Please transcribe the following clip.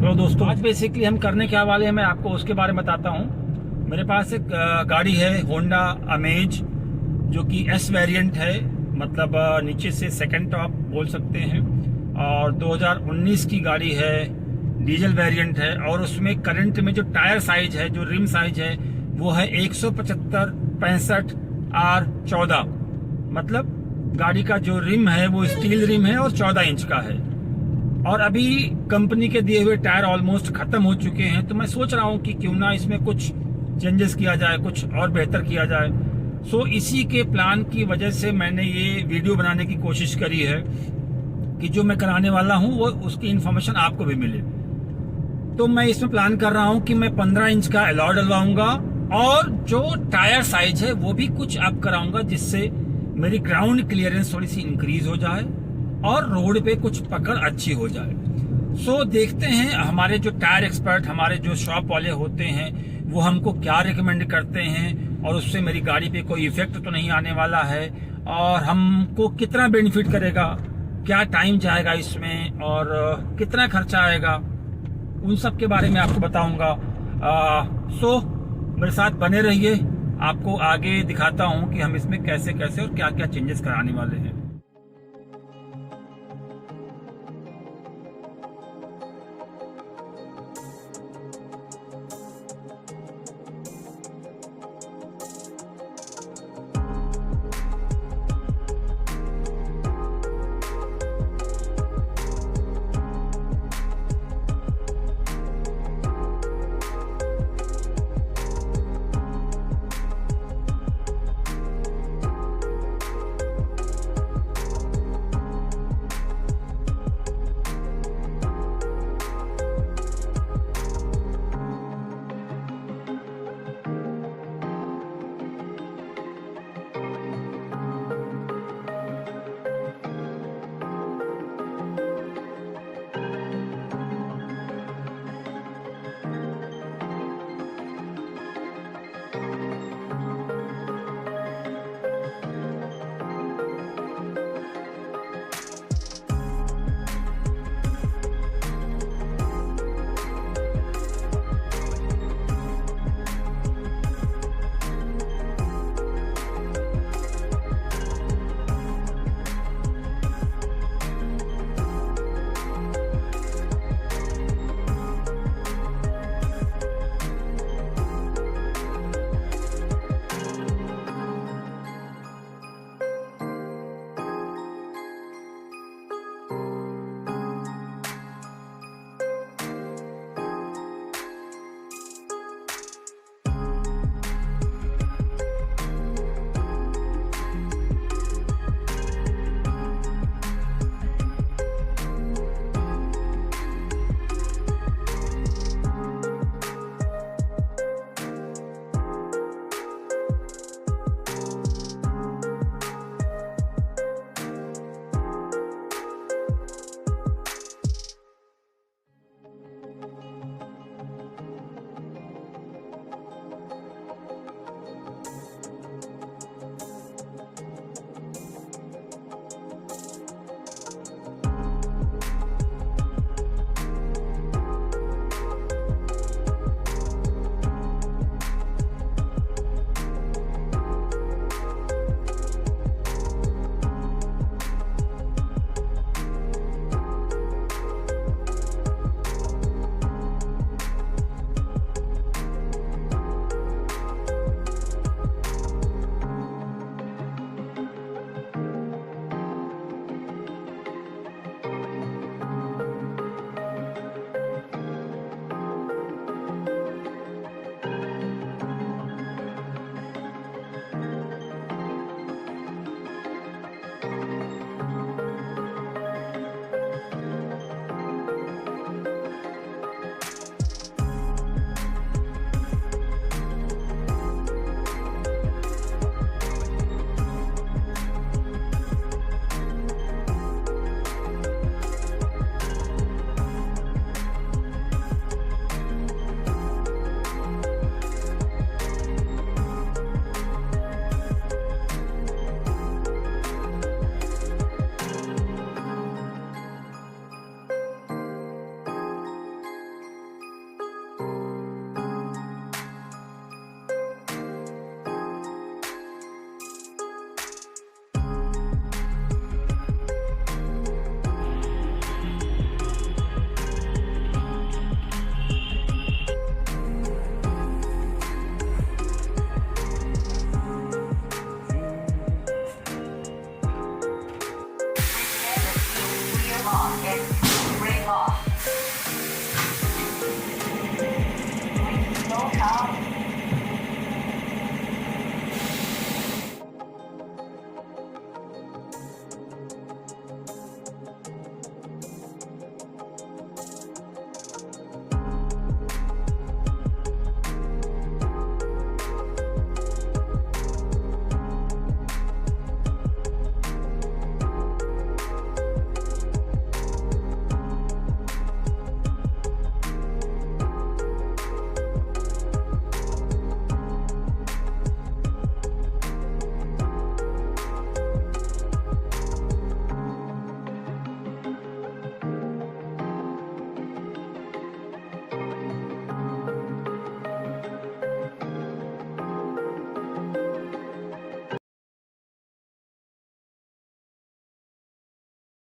तो दोस्तों आज बेसिकली हम करने क्या वाले हैं मैं आपको उसके बारे में बताता हूँ। मेरे पास एक गाड़ी है होंडा अमेज जो कि एस वेरिएंट है, मतलब नीचे से सेकंड टॉप बोल सकते हैं, और 2019 की गाड़ी है, डीजल वेरिएंट है। और उसमें करंट में जो टायर साइज है, जो रिम साइज है, वो है 175/65 R14। मतलब गाड़ी का जो रिम है वो स्टील रिम है और 14 इंच का है। और अभी कंपनी के दिए हुए टायर ऑलमोस्ट खत्म हो चुके हैं, तो मैं सोच रहा हूँ कि क्यों ना इसमें कुछ चेंजेस किया जाए, कुछ और बेहतर किया जाए। सो इसी के प्लान की वजह से मैंने ये वीडियो बनाने की कोशिश करी है कि जो मैं कराने वाला हूँ वो उसकी इन्फॉर्मेशन आपको भी मिले। तो मैं इसमें प्लान कर रहा हूँ कि मैं 15 इंच का अलॉय डलवाऊंगा और जो टायर साइज है वो भी कुछ अप कराऊंगा, जिससे मेरी ग्राउंड क्लियरेंस थोड़ी सी इंक्रीज हो जाए और रोड पे कुछ पकड़ अच्छी हो जाए। सो देखते हैं हमारे जो टायर एक्सपर्ट, हमारे जो शॉप वाले होते हैं, वो हमको क्या रिकमेंड करते हैं और उससे मेरी गाड़ी पे कोई इफेक्ट तो नहीं आने वाला है, और हमको कितना बेनिफिट करेगा, क्या टाइम जाएगा इसमें और कितना खर्चा आएगा, उन सब के बारे में आपको बताऊंगा। सो मेरे साथ बने रहिए, आपको आगे दिखाता हूं कि हम इसमें कैसे कैसे और क्या क्या चेंजेस कराने वाले हैं।